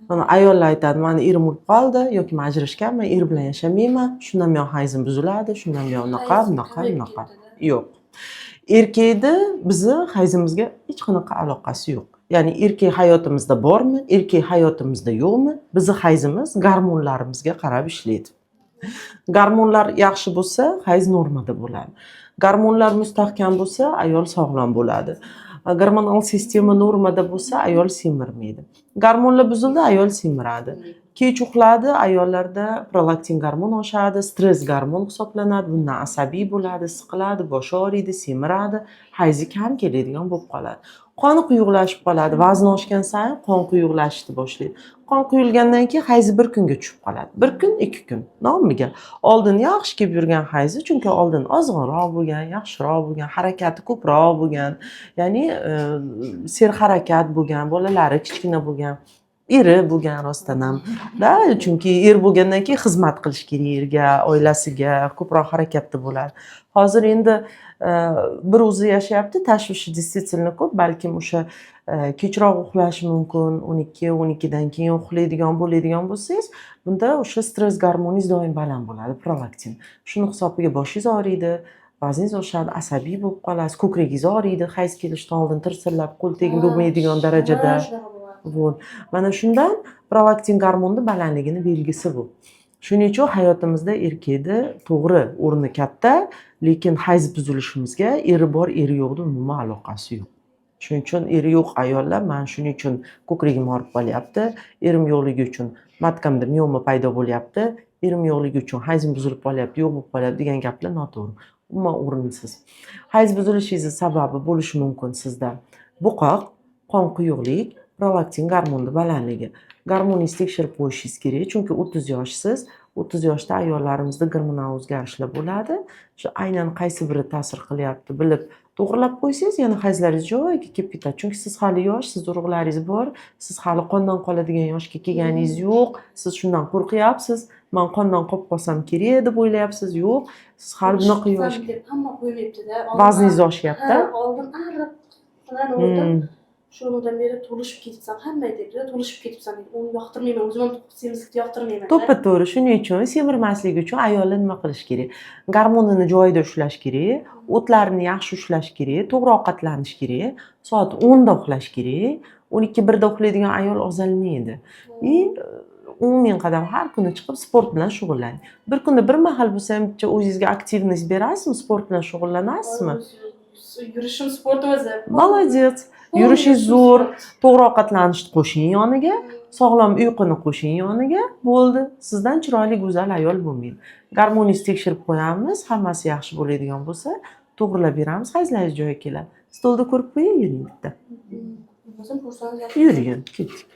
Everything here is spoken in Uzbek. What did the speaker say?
Mana ayollar aytadi, mani erim o'lib qoldi yoki men ajrashganman, er bilan yashamayman, shundan buyon hayzim buziladi, shundan buyon bunaqa. Yo'q. Erkakni bizni hayzimizga hech qanaqa aloqasi yo'q. Ya'ni erkak hayotimizda bormi, erkak hayotimizda yo'qmi, bizni hayzimiz gormonlarimizga qarab ishlaydi. Gormonlar yaxshi bo'lsa, hayz normada bo'ladi. Gormonlar mustahkam bo'lsa, ayol sog'lom bo'ladi. Gormonal sistema normada bo'lsa, ayol semirmaydi. Gormonlar buzildi, ayol semiradi. Kech uxladi, ayollarda prolaktin gormon oshadi, stress gormon hisoblanadi, bundan asabiy bo'ladi, siqiladi, boshi og'riydi, semiradi, hayzi kam keladigan bo'lib qoladi. Qoni quyuqlashib qoladi, vazn oshgan sayin qon quyuqlashishni boshlaydi. Qon quyilgandan keyin hayzi bir kunga tushib qoladi. Bir kun, 2 kun. Nomiga. Oldin yaxshi kelib yurgan hayzi, chunki oldin ozg'inroq bo'lgan, yaxshiroq bo'lgan, harakati ko'proq bo'lgan, ya'ni serharakat bo'lgan, bolalari kichkina bo'lgan. Eri bo'lgan rostdan ham. Chunki er bo'lgandan keyin xizmat qilish kerak erga, oilasiga, ko'proq harakatda bo'ladi. Hozir endi bir o'zi yashayapti, tashvishi действительно ko'p, balkim o'sha kechroq uxlashi mumkin, 12 dan keyin uxlaydigan bo'lsangiz, bunda o'sha stress gormoningiz doim baland bo'ladi, prolaktin. Shuni hisobiga boshingiz og'riydi, vazningiz oshadi, asabiy bo'lib qolasiz, ko'kragingiz og'riydi, hayz kelishdan oldin tirsillab, qo'l tegib bo'lmaydigan darajada. Mana shundan prolaktin gormonni balandligini belgisi bu. Shuning uchun hayotimizda erkakni to'g'ri o'rni katta, lekin hayz buzilishimizga eri bor, eri yo'qning umuman aloqasi yo'q. Shuning uchun eri yo'q ayollar, men shuning uchun ko'kragim og'rib qolyapti, erim yo'qligi uchun matkamda mioma paydo bo'lyapti, erim yo'qligi uchun hayzim buzilib qolyapti, yo'q bo'lib qolyapti degan gaplar noto'g'ri. Umuman o'rinsiz. Hayz buzilishingiz sababi bo'lishi mumkin sizda bo'qoq, qon quyuqlik, prolaktin gormoni balandligi. Gormoningizni tekshirib qo'yishingiz kerak, chunki 30 yoshsiz. 30 yoshda ayollarimizda gormonal o'zgarishlar bo'ladi. Shu aynan qaysi biri ta'sir qilyapti bilib, to'g'rilab qo'ysangiz, yana hayzlaringiz joyiga kelib ketadi. Chunki siz hali yosh, siz urug'laringiz bor, siz hali qondan qoladigan yoshga kelganingiz yo'q. Siz shundan qo'rqyapsiz. Men qondan qolib qolsam kerak deb o'ylayapsiz. Yo'q, siz hali bunaqa yosh. Hamma qo'ymayapti-da. Vazningiz oshyapti. Oldin ariq qilardim. Shundan beri to'lishib ketibsan, hamma aytadi, to'lishib ketibsan deydi. Uni yoqtirmayman, o'zim ham semizlikni yoqtirmayman. To'ppa-to'g'ri, shuning uchun semirmaslik uchun ayollar nima qilish kerak? Gormonini joyida ushlash kerak, o'tlarini yaxshi ushlash kerak, to'g'ri ovqatlanish kerak, soat 10 da uxlash kerak. 12-1 da uxlaydigan ayol ozalmaydi. Umumiy qadam har kuni chiqib sport bilan shug'ullaning. Bir kunda bir mahal bo'lsa ham o'zingizga aktivnost berasizmi, sport bilan shug'ullanasizmi? Yurishim sport o'zi. Молодец. Yurishingiz zo'r, to'g'ri ovqatlanishni qo'shing yoniga, sog'lom uyquni qo'shing yoniga, bo'ldi. Sizdan chiroyli go'zal ayol bo'lmaydi. Gormoningizni tekshirib qo'yamiz, hammasi yaxshi bo'ladigan bo'lsa, to'g'rilab beramiz, hayzlaringiz joyiga keladi. Stolda ko'rib qo'ying, yuring bitta. Yuring, ketdik.